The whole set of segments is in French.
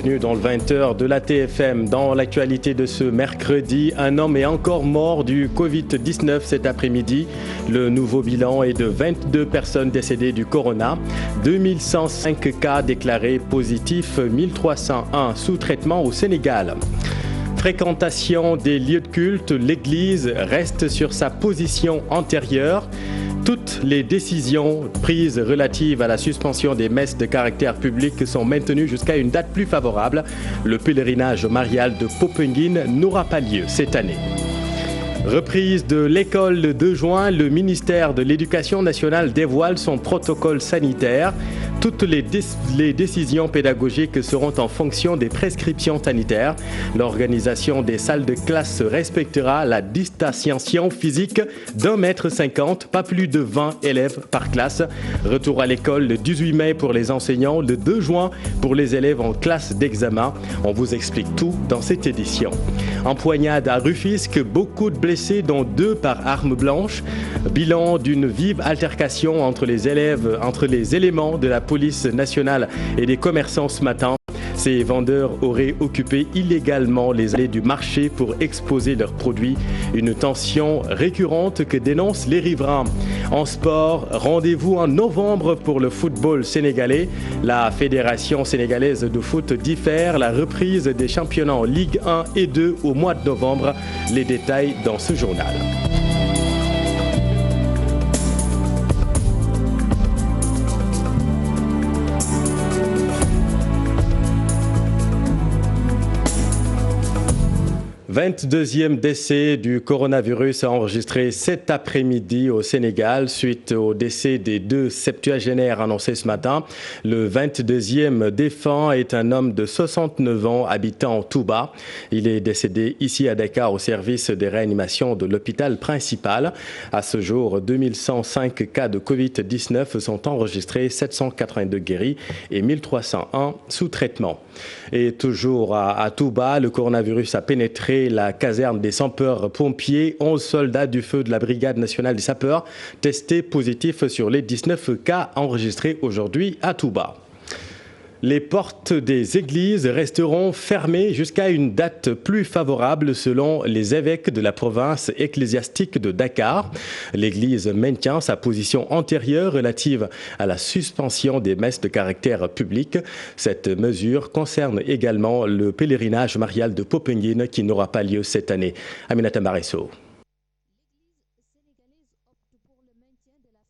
Bienvenue dans le 20h de la TFM. Dans l'actualité de ce mercredi, un homme est encore mort du Covid-19 cet après-midi. Le nouveau bilan est de 22 personnes décédées du corona. 2105 cas déclarés positifs, 1301 sous traitement au Sénégal. Fréquentation des lieux de culte, l'Église reste sur sa position antérieure. Toutes les décisions prises relatives à la suspension des messes de caractère public sont maintenues jusqu'à une date plus favorable. Le pèlerinage marial de Popenguine n'aura pas lieu cette année. Reprise de l'école le 2 juin, le ministère de l'Éducation nationale dévoile son protocole sanitaire. Toutes les décisions pédagogiques seront en fonction des prescriptions sanitaires. L'organisation des salles de classe respectera la distanciation physique d'1,50 m, pas plus de 20 élèves par classe. Retour à l'école le 18 mai pour les enseignants, le 2 juin pour les élèves en classe d'examen. On vous explique tout dans cette édition. Empoignade à Rufisque, beaucoup de blessés dont 2 par arme blanche. Bilan d'une vive altercation entre les éléments de la police nationale et des commerçants ce matin. Ces vendeurs auraient occupé illégalement les allées du marché pour exposer leurs produits. Une tension récurrente que dénoncent les riverains. En sport, rendez-vous en novembre pour le football sénégalais. La Fédération sénégalaise de foot diffère la reprise des championnats en Ligue 1 et 2 au mois de novembre. Les détails dans ce journal. 22e décès du coronavirus enregistré cet après-midi au Sénégal suite au décès des 2 septuagénaires annoncés ce matin. Le 22e défunt est un homme de 69 ans habitant Touba. Il est décédé ici à Dakar au service des réanimations de l'hôpital principal. À ce jour, 2105 cas de Covid-19 sont enregistrés, 782 guéris et 1301 sous traitement. Et toujours à Touba, le coronavirus a pénétré la caserne des sapeurs-pompiers. 11 soldats du feu de la Brigade nationale des sapeurs testés positifs sur les 19 cas enregistrés aujourd'hui à Touba. Les portes des églises resteront fermées jusqu'à une date plus favorable selon les évêques de la province ecclésiastique de Dakar. L'église maintient sa position antérieure relative à la suspension des messes de caractère public. Cette mesure concerne également le pèlerinage marial de Popenguine qui n'aura pas lieu cette année. Aminata Maresso.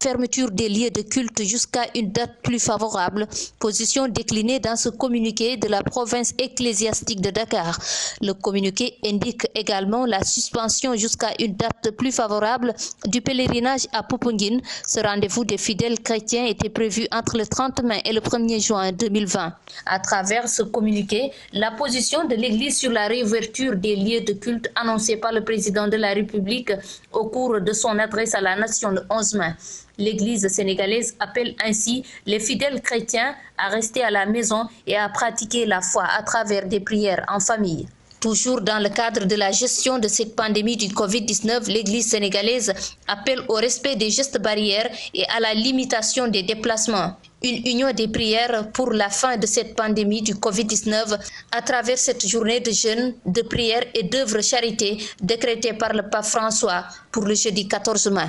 Fermeture des lieux de culte jusqu'à une date plus favorable, position déclinée dans ce communiqué de la province ecclésiastique de Dakar. Le communiqué indique également la suspension jusqu'à une date plus favorable du pèlerinage à Popenguine. Ce rendez-vous des fidèles chrétiens était prévu entre le 30 mai et le 1er juin 2020. À travers ce communiqué, la position de l'Église sur la réouverture des lieux de culte annoncée par le président de la République au cours de son adresse à la nation le 11 mai. L'Église sénégalaise appelle ainsi les fidèles chrétiens à rester à la maison et à pratiquer la foi à travers des prières en famille. Toujours dans le cadre de la gestion de cette pandémie du Covid-19, l'Église sénégalaise appelle au respect des gestes barrières et à la limitation des déplacements. Une union des prières pour la fin de cette pandémie du Covid-19 à travers cette journée de jeûne, de prière et d'œuvre charité décrétée par le pape François pour le jeudi 14 mai.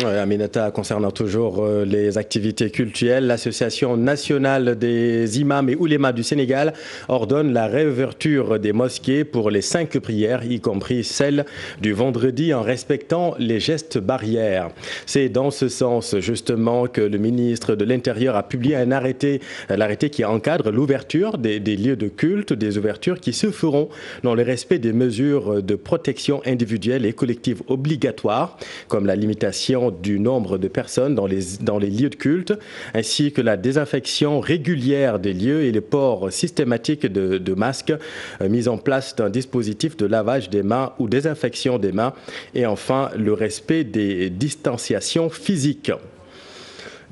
Aminata, concernant toujours les activités cultuelles, l'Association nationale des imams et oulémas du Sénégal ordonne la réouverture des mosquées pour les 5 prières, y compris celle du vendredi, en respectant les gestes barrières. C'est dans ce sens justement que le ministre de l'Intérieur a publié un arrêté, l'arrêté qui encadre l'ouverture des lieux de culte, des ouvertures qui se feront dans le respect des mesures de protection individuelle et collective obligatoires, comme la limitation du nombre de personnes dans les lieux de culte, ainsi que la désinfection régulière des lieux et le port systématique de masques, mise en place d'un dispositif de lavage des mains ou désinfection des mains, et enfin le respect des distanciations physiques.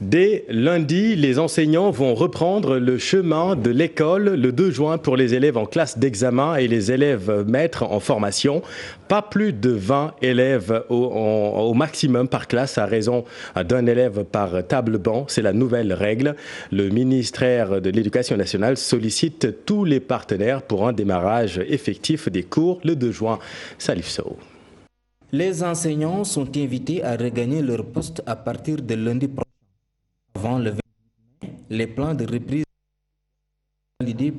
Dès lundi, les enseignants vont reprendre le chemin de l'école le 2 juin pour les élèves en classe d'examen et les élèves maîtres en formation. Pas plus de 20 élèves au maximum par classe à raison d'un élève par table-banc. C'est la nouvelle règle. Le ministère de l'Éducation nationale sollicite tous les partenaires pour un démarrage effectif des cours le 2 juin. Salif Sow. Les enseignants sont invités à regagner leur poste à partir de lundi prochain. Avant le 20 mai, les plans de reprise validés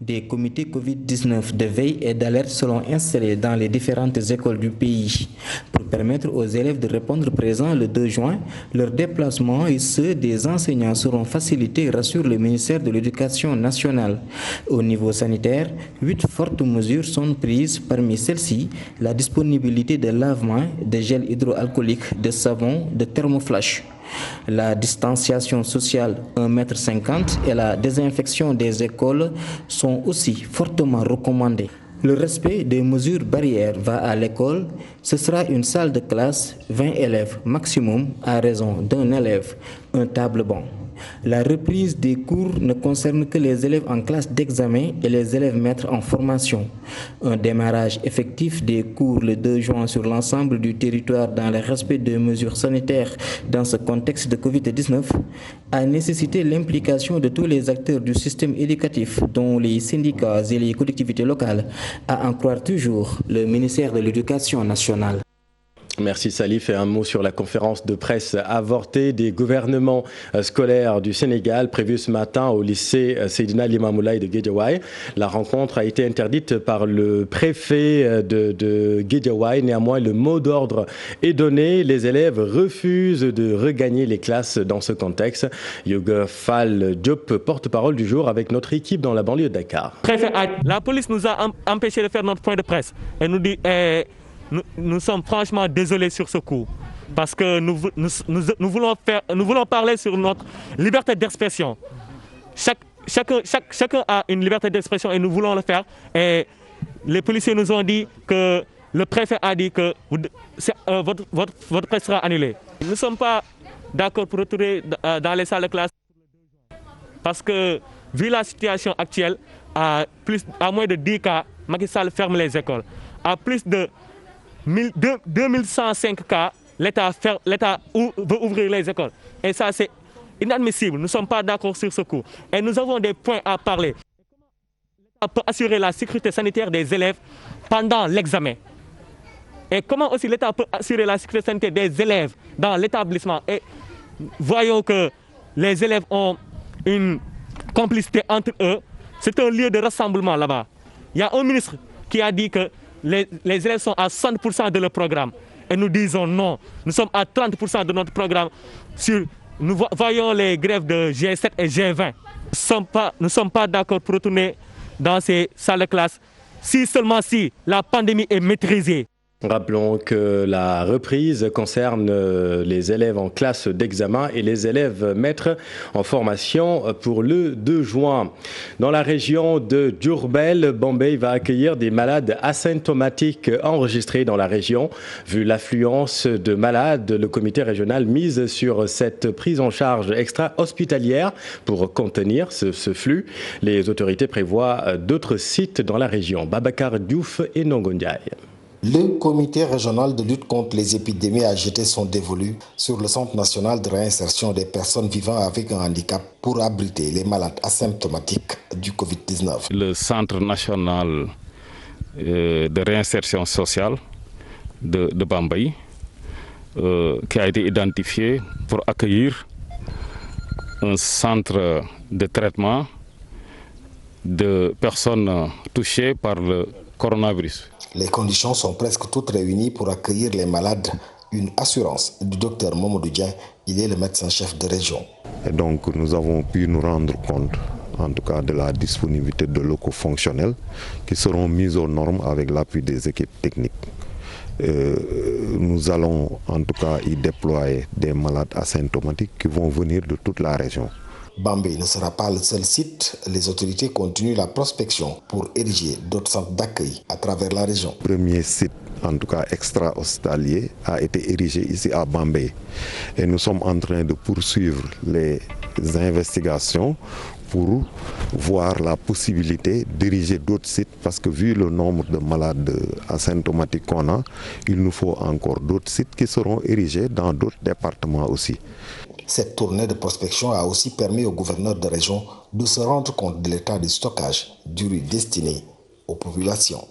des comités Covid-19 de veille et d'alerte seront installés dans les différentes écoles du pays pour permettre aux élèves de répondre présents le 2 juin. Leurs déplacements et ceux des enseignants seront facilités, rassure le ministère de l'Éducation nationale. Au niveau sanitaire, 8 fortes mesures sont prises. Parmi celles-ci, la disponibilité de lave-mains, de gel hydroalcoolique, de savon, de thermoflash. La distanciation sociale 1,50 m et la désinfection des écoles sont aussi fortement recommandées. Le respect des mesures barrières va à l'école. Ce sera une salle de classe, 20 élèves maximum à raison d'un élève, un table-banc. La reprise des cours ne concerne que les élèves en classe d'examen et les élèves maîtres en formation. Un démarrage effectif des cours le 2 juin sur l'ensemble du territoire dans le respect des mesures sanitaires dans ce contexte de Covid-19 a nécessité l'implication de tous les acteurs du système éducatif, dont les syndicats et les collectivités locales, à en croire toujours le ministère de l'Éducation nationale. Merci Salif. Et un mot sur la conférence de presse avortée des gouvernements scolaires du Sénégal prévue ce matin au lycée Seydina Limamoulaye de Guédiawaye. La rencontre a été interdite par le préfet de Guédiawaye. Néanmoins, le mot d'ordre est donné. Les élèves refusent de regagner les classes dans ce contexte. Yoga Fall Diop, porte-parole du jour avec notre équipe dans la banlieue de Dakar. La police nous a empêché de faire notre point de presse et nous dit... Nous sommes franchement désolés sur ce coup parce que nous voulons parler sur notre liberté d'expression. Chacun a une liberté d'expression et nous voulons le faire. Et les policiers nous ont dit que le préfet a dit que votre presse sera annulée. Nous ne sommes pas d'accord pour retourner dans les salles de classe parce que vu la situation actuelle, à moins de 10 cas, Macky Sall ferme les écoles. À plus de 2105 cas, l'État veut ouvrir les écoles. Et ça, c'est inadmissible. Nous ne sommes pas d'accord sur ce coup. Et nous avons des points à parler. L'État peut assurer la sécurité sanitaire des élèves pendant l'examen. Et comment aussi l'État peut assurer la sécurité sanitaire des élèves dans l'établissement. Et voyons que les élèves ont une complicité entre eux. C'est un lieu de rassemblement là-bas. Il y a un ministre qui a dit que les élèves sont à 60% de leur programme. Et nous disons non, nous sommes à 30% de notre programme. Nous voyons les grèves de G7 et G20. Nous ne sommes pas d'accord pour retourner dans ces salles de classe, seulement si la pandémie est maîtrisée. Rappelons que la reprise concerne les élèves en classe d'examen et les élèves maîtres en formation pour le 2 juin. Dans la région de Diourbel, Bombay va accueillir des malades asymptomatiques enregistrés dans la région. Vu l'affluence de malades, le comité régional mise sur cette prise en charge extra-hospitalière pour contenir ce flux. Les autorités prévoient d'autres sites dans la région. Babacar Diouf et Nongondiaï. Le comité régional de lutte contre les épidémies a jeté son dévolu sur le Centre national de réinsertion des personnes vivant avec un handicap pour abriter les malades asymptomatiques du Covid-19. Le Centre national de réinsertion sociale de Bambay, qui a été identifié pour accueillir un centre de traitement de personnes touchées par le coronavirus. Les conditions sont presque toutes réunies pour accueillir les malades. Une assurance du docteur Mamadou Dieng, il est le médecin-chef de région. Et donc nous avons pu nous rendre compte, en tout cas, de la disponibilité de locaux fonctionnels qui seront mis aux normes avec l'appui des équipes techniques. Nous allons en tout cas y déployer des malades asymptomatiques qui vont venir de toute la région. Bambey ne sera pas le seul site. Les autorités continuent la prospection pour ériger d'autres centres d'accueil à travers la région. Le premier site en tout cas extra-hospitalier, a été érigé ici à Bambey. Et nous sommes en train de poursuivre les investigations pour voir la possibilité d'ériger d'autres sites, parce que vu le nombre de malades asymptomatiques qu'on a, il nous faut encore d'autres sites qui seront érigés dans d'autres départements aussi. Cette tournée de prospection a aussi permis au gouverneur de région de se rendre compte de l'état de stockage du riz destiné aux populations.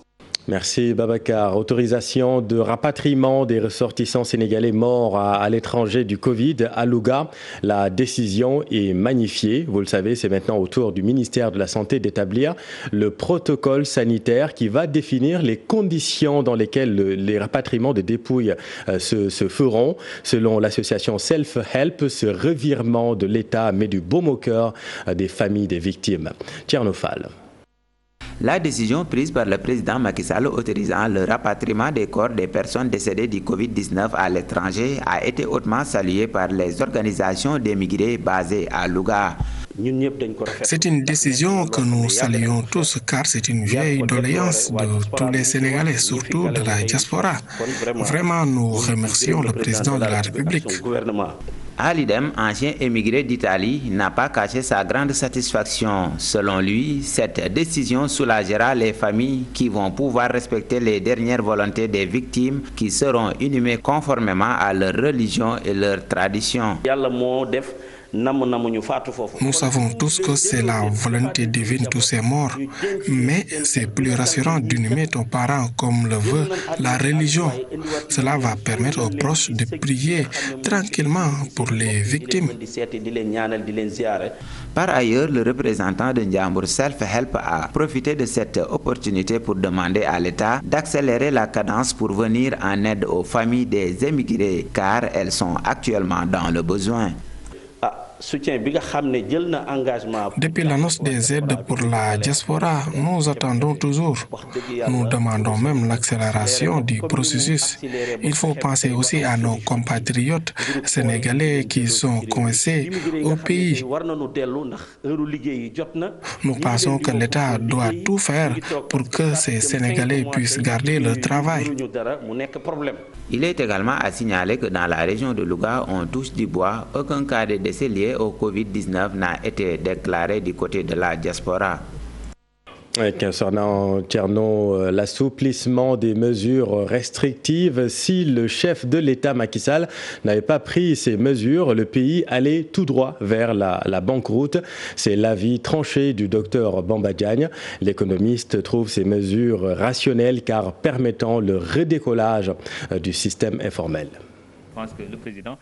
Merci Babacar. Autorisation de rapatriement des ressortissants sénégalais morts à l'étranger du Covid à Louga. La décision est magnifiée. Vous le savez, c'est maintenant au tour du ministère de la Santé d'établir le protocole sanitaire qui va définir les conditions dans lesquelles les rapatriements de dépouilles se feront. Selon l'association Self-Help, ce revirement de l'État met du baume au cœur des familles des victimes. Tchernofal. La décision prise par le président Macky Sall autorisant le rapatriement des corps des personnes décédées du Covid-19 à l'étranger a été hautement saluée par les organisations d'émigrés basées à Louga. C'est une décision que nous saluons tous car c'est une vieille doléance de tous les Sénégalais, surtout de la diaspora. Vraiment, nous remercions le président de la République. Alidem, ancien émigré d'Italie, n'a pas caché sa grande satisfaction. Selon lui, cette décision soulagera les familles qui vont pouvoir respecter les dernières volontés des victimes qui seront inhumées conformément à leur religion et leur tradition. Nous savons tous que c'est la volonté divine tous ces morts, mais c'est plus rassurant d'inhumer ton parent comme le veut la religion. Cela va permettre aux proches de prier tranquillement pour les victimes. Par ailleurs, le représentant de Ndiambour Self-Help a profité de cette opportunité pour demander à l'État d'accélérer la cadence pour venir en aide aux familles des émigrés, car elles sont actuellement dans le besoin. Depuis l'annonce des aides pour la diaspora, nous attendons toujours. Nous demandons même l'accélération du processus. Il faut penser aussi à nos compatriotes sénégalais qui sont coincés au pays. Nous pensons que l'État doit tout faire pour que ces Sénégalais puissent garder leur travail. Il est également à signaler que dans la région de Louga, on touche du bois, aucun cas de décès lié au Covid-19 n'a été déclaré du côté de la diaspora. Concernant Tcherno, l'assouplissement des mesures restrictives, si le chef de l'État Macky Sall n'avait pas pris ces mesures, le pays allait tout droit vers la banqueroute. C'est l'avis tranché du docteur Bamba Diagne. L'économiste trouve ces mesures rationnelles car permettant le redécollage du système informel. Je pense que le président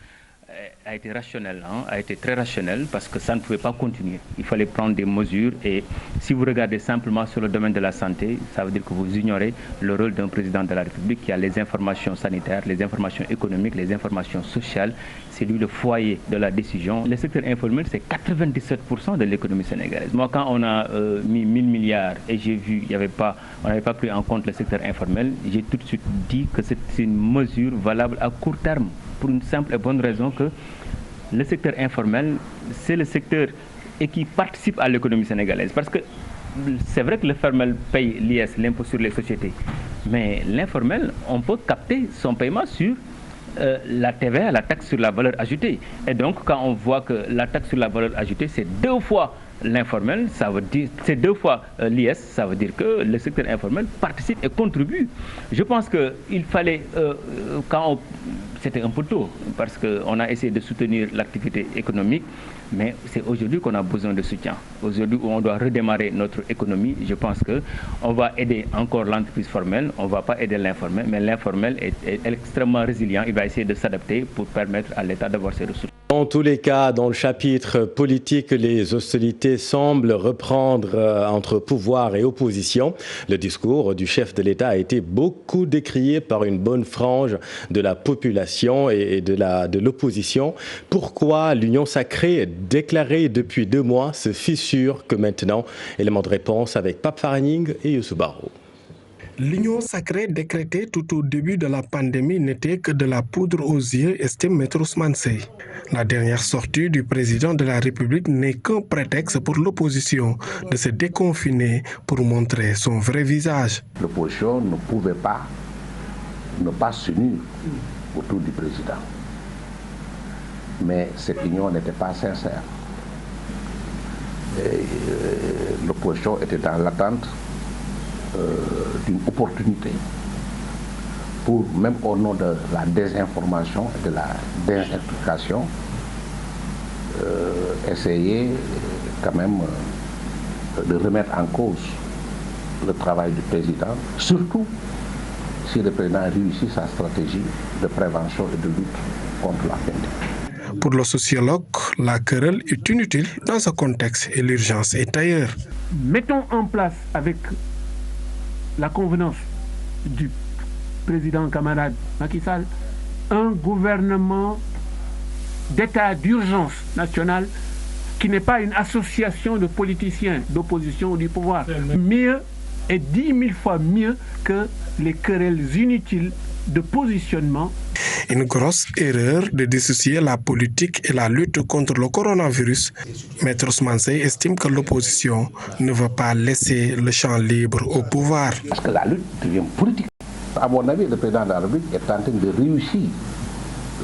a été rationnel, a été très rationnel parce que ça ne pouvait pas continuer. Il fallait prendre des mesures et si vous regardez simplement sur le domaine de la santé, ça veut dire que vous ignorez le rôle d'un président de la République qui a les informations sanitaires, les informations économiques, les informations sociales. C'est lui le foyer de la décision. Le secteur informel, c'est 97% de l'économie sénégalaise. Moi, quand on a mis 1000 milliards et j'ai vu on n'avait pas pris en compte le secteur informel, j'ai tout de suite dit que c'est une mesure valable à court terme pour une simple et bonne raison que le secteur informel, c'est le secteur qui participe à l'économie sénégalaise. Parce que c'est vrai que le formel paye l'IS, l'impôt sur les sociétés, mais l'informel, on peut capter son paiement sur la TVA, la taxe sur la valeur ajoutée. Et donc, quand on voit que la taxe sur la valeur ajoutée, c'est 2 fois l'informel, ça veut dire, c'est 2 fois l'IS, ça veut dire que le secteur informel participe et contribue. Je pense qu'il fallait, c'était un peu tôt, parce qu'on a essayé de soutenir l'activité économique, mais c'est aujourd'hui qu'on a besoin de soutien. Aujourd'hui où on doit redémarrer notre économie, je pense qu'on va aider encore l'entreprise formelle, on ne va pas aider l'informel, mais l'informel est extrêmement résilient, il va essayer de s'adapter pour permettre à l'État d'avoir ses ressources. En tous les cas, dans le chapitre politique, les hostilités semblent reprendre entre pouvoir et opposition. Le discours du chef de l'État a été beaucoup décrié par une bonne frange de la population et de l'opposition. Pourquoi l'Union sacrée, déclarée depuis 2 mois, se fissure que maintenant? Élément de réponse avec Pape Faraning et Youssou Barro. L'union sacrée décrétée tout au début de la pandémie n'était que de la poudre aux yeux, estime M. Ousmane Seye. La dernière sortie du président de la République n'est qu'un prétexte pour l'opposition de se déconfiner pour montrer son vrai visage. L'opposition ne pouvait pas ne pas s'unir autour du président. Mais cette union n'était pas sincère. L'opposition était dans l'attente d'une opportunité pour, même au nom de la désinformation et de la désintoxication, essayer quand même de remettre en cause le travail du président, surtout si le président réussit sa stratégie de prévention et de lutte contre la pandémie. Pour le sociologue, la querelle est inutile dans ce contexte et l'urgence est ailleurs. Mettons en place, avec la convenance du président camarade Macky Sall, un gouvernement d'état d'urgence nationale qui n'est pas une association de politiciens, d'opposition ou du pouvoir. Mieux et 10 000 fois mieux que les querelles inutiles de positionnement. Une grosse erreur de dissocier la politique et la lutte contre le coronavirus. Maître Ousmane Seye estime que l'opposition ne veut pas laisser le champ libre au pouvoir. Parce que la lutte devient politique. À mon avis, le président de la République est en train de réussir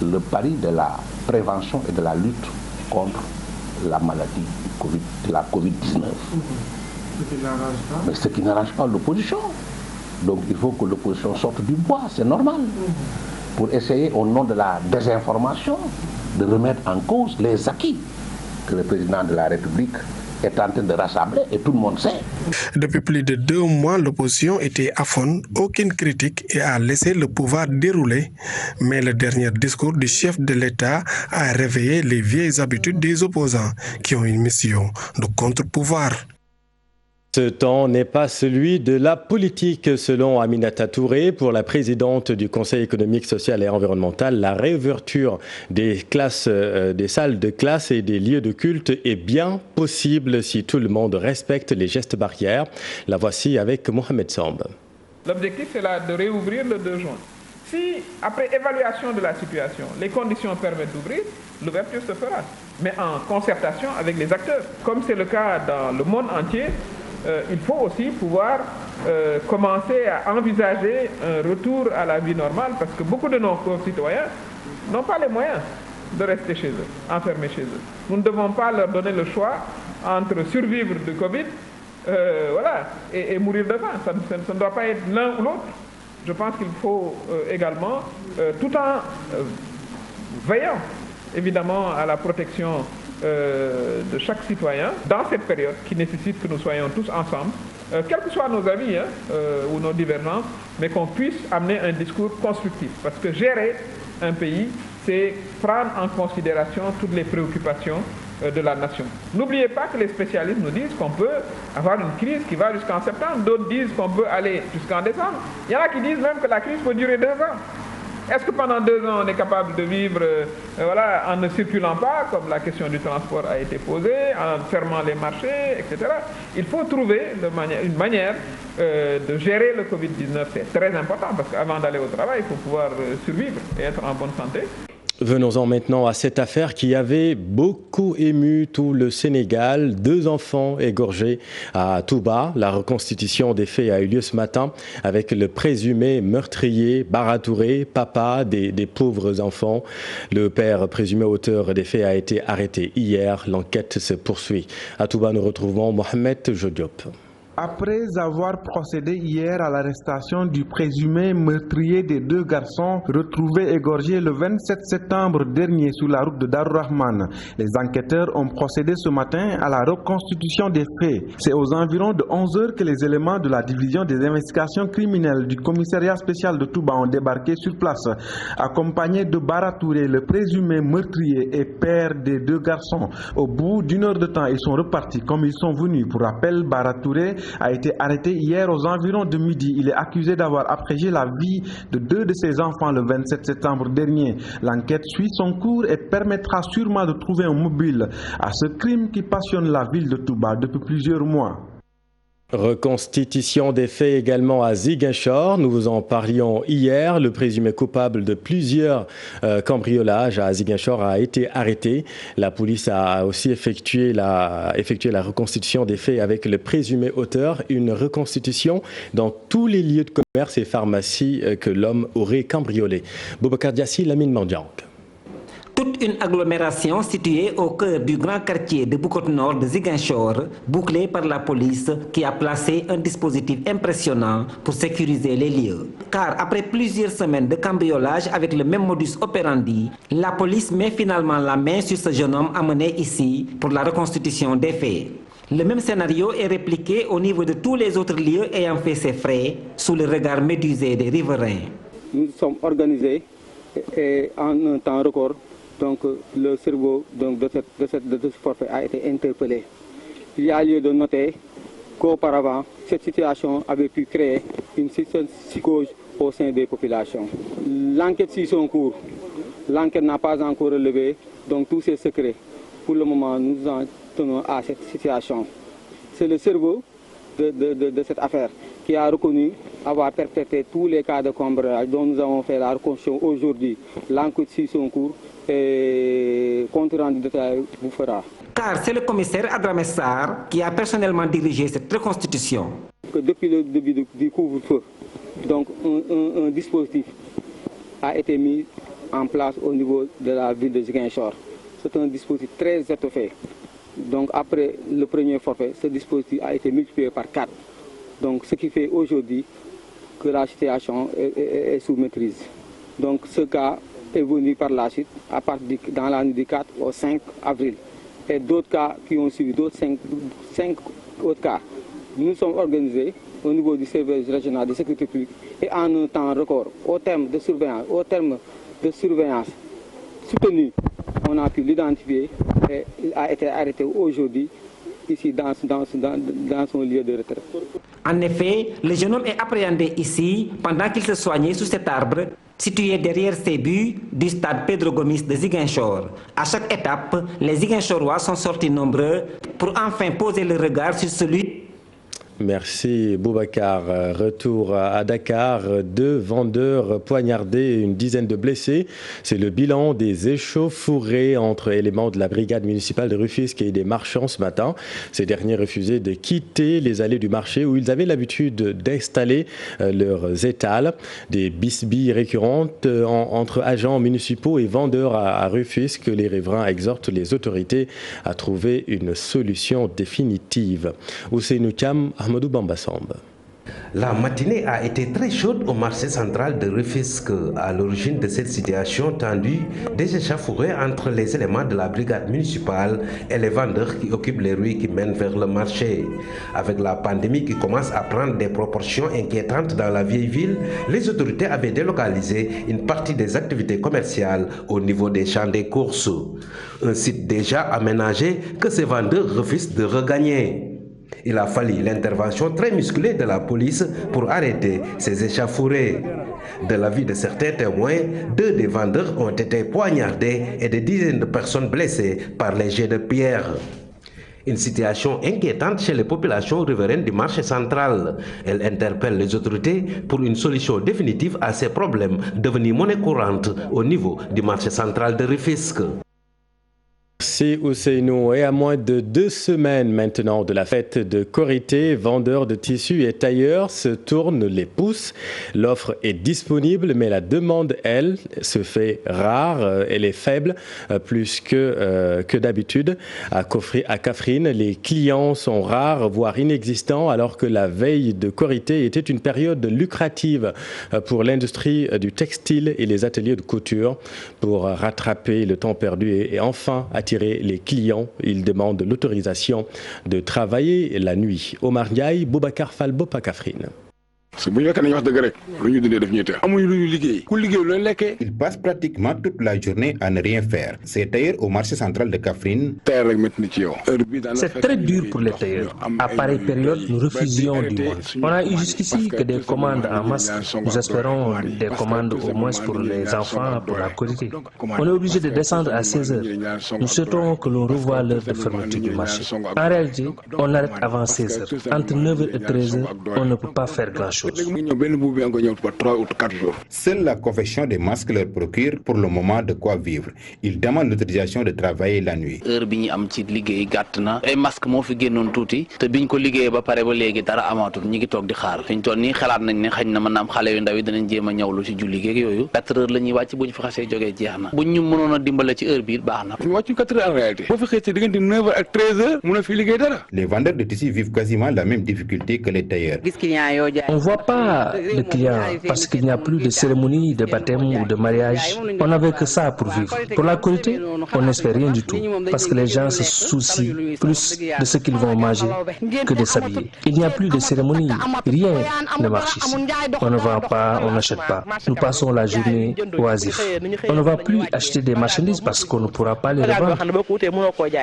le pari de la prévention et de la lutte contre la maladie de la Covid-19. Mais ce qui n'arrange pas l'opposition. Donc il faut que l'opposition sorte du bois, c'est normal. Pour essayer, au nom de la désinformation, de remettre en cause les acquis que le président de la République est en train de rassembler, et tout le monde sait. Depuis plus de 2 mois, l'opposition était aphone, aucune critique et a laissé le pouvoir dérouler. Mais le dernier discours du chef de l'État a réveillé les vieilles habitudes des opposants qui ont une mission de contre-pouvoir. Ce temps n'est pas celui de la politique, selon Aminata Touré. Pour la présidente du Conseil économique, social et environnemental, la réouverture des salles de classe et des lieux de culte est bien possible si tout le monde respecte les gestes barrières. La voici avec Mohamed Samb. L'objectif, c'est de réouvrir le 2 juin. Si, après évaluation de la situation, les conditions permettent d'ouvrir, l'ouverture se fera, mais en concertation avec les acteurs. Comme c'est le cas dans le monde entier, il faut aussi pouvoir commencer à envisager un retour à la vie normale, parce que beaucoup de nos concitoyens n'ont pas les moyens de rester chez eux, enfermés chez eux. Nous ne devons pas leur donner le choix entre survivre du Covid et mourir de faim. Ça ne doit pas être l'un ou l'autre. Je pense qu'il faut également, tout en veillant évidemment à la protection de chaque citoyen, dans cette période qui nécessite que nous soyons tous ensemble, quels que soient nos avis ou nos divergences, mais qu'on puisse amener un discours constructif. Parce que gérer un pays, c'est prendre en considération toutes les préoccupations de la nation. N'oubliez pas que les spécialistes nous disent qu'on peut avoir une crise qui va jusqu'en septembre, d'autres disent qu'on peut aller jusqu'en décembre. Il y en a qui disent même que la crise peut durer 2 ans. Est-ce que pendant 2 ans, on est capable de vivre en ne circulant pas, comme la question du transport a été posée, en fermant les marchés, etc. Il faut trouver une manière de gérer le Covid-19. C'est très important, parce qu'avant d'aller au travail, il faut pouvoir survivre et être en bonne santé. Venons-en maintenant à cette affaire qui avait beaucoup ému tout le Sénégal. 2 enfants égorgés à Touba. La reconstitution des faits a eu lieu ce matin avec le présumé meurtrier Bara Touré, papa des pauvres enfants. Le père présumé auteur des faits a été arrêté hier. L'enquête se poursuit. À Touba, nous retrouvons Mohamed Jodiop. Après avoir procédé hier à l'arrestation du présumé meurtrier des 2 garçons retrouvés égorgés le 27 septembre dernier sur la route de Darou Rahman, les enquêteurs ont procédé ce matin à la reconstitution des faits. C'est aux environs de 11 h que les éléments de la division des investigations criminelles du commissariat spécial de Touba ont débarqué sur place, accompagnés de Bara Touré, le présumé meurtrier et père des 2 garçons. Au bout d'1 heure de temps, ils sont repartis comme ils sont venus. Pour rappel, Bara Touré a été arrêté hier aux environs de midi. Il est accusé d'avoir abrégé la vie de 2 de ses enfants le 27 septembre dernier. L'enquête suit son cours et permettra sûrement de trouver un mobile à ce crime qui passionne la ville de Touba depuis plusieurs mois. Reconstitution des faits également à Ziguinchor. Nous vous en parlions hier. Le présumé coupable de plusieurs cambriolages à Ziguinchor a été arrêté. La police a aussi effectué la reconstitution des faits avec le présumé auteur. Une reconstitution dans tous les lieux de commerce et pharmacies que l'homme aurait cambriolés. Boubacar Diassi, Lamine Mandiang. Toute une agglomération située au cœur du grand quartier de Boucotte-Nord de Ziguinchor, bouclée par la police qui a placé un dispositif impressionnant pour sécuriser les lieux. Car après plusieurs semaines de cambriolage avec le même modus operandi, la police met finalement la main sur ce jeune homme amené ici pour la reconstitution des faits. Le même scénario est répliqué au niveau de tous les autres lieux ayant fait ses frais sous le regard médusé des riverains. Nous sommes organisés et en un temps record. Donc le cerveau de ce forfait a été interpellé. Il y a lieu de noter qu'auparavant, cette situation avait pu créer une psychose au sein des populations. L'enquête suit son cours. L'enquête n'a pas encore relevé donc tous ces secrets. Pour le moment, nous en tenons à cette situation. C'est le cerveau de cette affaire qui a reconnu avoir perpétré tous les cas de cambriolage dont nous avons fait la reconstitution aujourd'hui. L'enquête suit son cours et compte rendu détaillé vous fera. Car c'est le commissaire Adramé Sarr qui a personnellement dirigé cette reconstitution. Depuis le début du couvre-feu, donc un dispositif a été mis en place au niveau de la ville de Ziguinchor. C'est un dispositif très étoffé. Donc après le premier forfait, ce dispositif a été multiplié par 4. Donc ce qui fait aujourd'hui que la situation est sous maîtrise. Donc ce cas est venu par la suite à partir dans la nuit du 4 au 5 avril. Et d'autres cas qui ont suivi, d'autres 5 autres cas. Nous sommes organisés au niveau du service régional de sécurité publique et en un temps record, au terme de surveillance soutenue, on a pu l'identifier et il a été arrêté aujourd'hui ici dans son lieu de retraite. En effet, le jeune homme est appréhendé ici pendant qu'il se soignait sous cet arbre situé derrière ses buts du stade Pedro Gomis de Ziguinchor. À chaque étape, les Ziguinchorois sont sortis nombreux pour enfin poser le regard sur celui. Merci Boubacar. Retour à Dakar, 2 vendeurs poignardés et une dizaine de blessés. C'est le bilan des échauffourées entre éléments de la brigade municipale de Rufisque et des marchands ce matin. Ces derniers refusaient de quitter les allées du marché où ils avaient l'habitude d'installer leurs étals. Des bisbilles récurrentes entre agents municipaux et vendeurs à Rufisque. Les riverains exhortent les autorités à trouver une solution définitive. Ousseynou Thiam, Ahmadou Bambassamba. La matinée a été très chaude au marché central de Rufisque. À l'origine de cette situation tendue, des échauffourées entre les éléments de la brigade municipale et les vendeurs qui occupent les rues qui mènent vers le marché. Avec la pandémie qui commence à prendre des proportions inquiétantes dans la vieille ville, les autorités avaient délocalisé une partie des activités commerciales au niveau des champs des courses. Un site déjà aménagé que ces vendeurs refusent de regagner. Il a fallu l'intervention très musclée de la police pour arrêter ces échauffourées. De l'avis de certains témoins, 2 des vendeurs ont été poignardés et des dizaines de personnes blessées par les jets de pierre. Une situation inquiétante chez les populations riveraines du marché central. Elle interpelle les autorités pour une solution définitive à ces problèmes devenus monnaie courante au niveau du marché central de Rufisque. Merci Ousseynou. Et à moins de 2 semaines maintenant de la fête de Korité, vendeurs de tissus et tailleurs se tournent les pouces. L'offre est disponible, mais la demande, elle, se fait rare. Elle est faible, plus que d'habitude. À Kaffrine, les clients sont rares, voire inexistants, alors que la veille de Korité était une période lucrative pour l'industrie du textile et les ateliers de couture. Pour rattraper le temps perdu et enfin attirer les clients, ils demandent l'autorisation de travailler la nuit. Omar Ndiaye, Boubacar Falbo, Kaffrine. Ils passent pratiquement toute la journée à ne rien faire. Ces tailleurs au marché central de Kaffrine. C'est très dur pour les tailleurs. À pareille période, nous refusions du monde. On a eu jusqu'ici que des commandes en masse. Nous espérons des commandes au moins pour les enfants, pour la qualité. On est obligé de descendre à 16 heures. Nous souhaitons que l'on revoie l'heure de fermeture du marché. En réalité, on arrête avant 16 heures. Entre 9h et 13h, on ne peut pas faire grand-chose. Seule la confection des masques leur procure pour le moment de quoi vivre. Ils demandent l'autorisation de travailler la nuit. Les vendeurs de tissus vivent quasiment la même difficulté que les tailleurs. On ne voit pas de clients parce qu'il n'y a plus de cérémonie de baptême ou de mariage. On n'avait que ça pour vivre. Pour la qualité, on n'espère rien du tout parce que les gens se soucient plus de ce qu'ils vont manger que de s'habiller. Il n'y a plus de cérémonie, rien ne marche ici. On ne vend pas, on n'achète pas. Nous passons la journée oisif. On ne va plus acheter des marchandises parce qu'on ne pourra pas les revendre.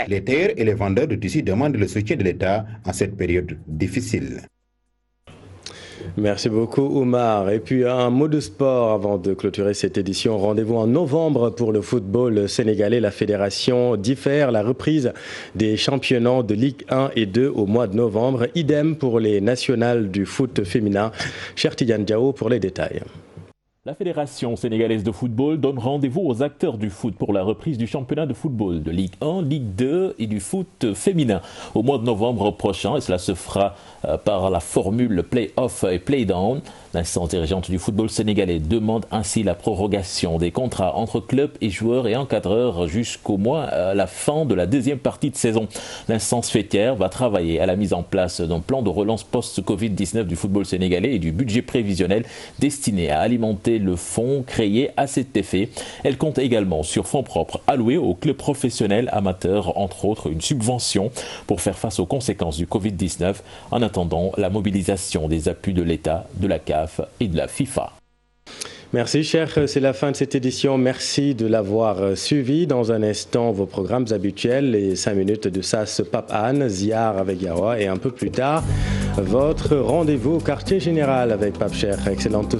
Les tailleurs et les vendeurs de tissus demandent le soutien de l'État en cette période difficile. Merci beaucoup Oumar. Et puis un mot de sport avant de clôturer cette édition. Rendez-vous en novembre pour le football sénégalais. La fédération diffère la reprise des championnats de Ligue 1 et 2 au mois de novembre. Idem pour les nationales du foot féminin. Cher Tidiane Diao pour les détails. La Fédération sénégalaise de football donne rendez-vous aux acteurs du foot pour la reprise du championnat de football de Ligue 1, Ligue 2 et du foot féminin au mois de novembre prochain. Et cela se fera par la formule play-off et play-down. L'instance dirigeante du football sénégalais demande ainsi la prorogation des contrats entre clubs et joueurs et encadreurs jusqu'au moins la fin de la deuxième partie de saison. L'instance fêtière va travailler à la mise en place d'un plan de relance post-Covid-19 du football sénégalais et du budget prévisionnel destiné à alimenter le fonds créé à cet effet. Elle compte également sur fonds propres alloués aux clubs professionnels amateurs, entre autres une subvention pour faire face aux conséquences du Covid-19 en attendant la mobilisation des appuis de l'État, de la CAF et de la FIFA. Merci cher, c'est la fin de cette édition. Merci de l'avoir suivi. Dans un instant, vos programmes habituels, les 5 minutes de SAS Pape Anne, Ziar avec Yawa et un peu plus tard, votre rendez-vous au quartier général avec Pape Cher. Excellente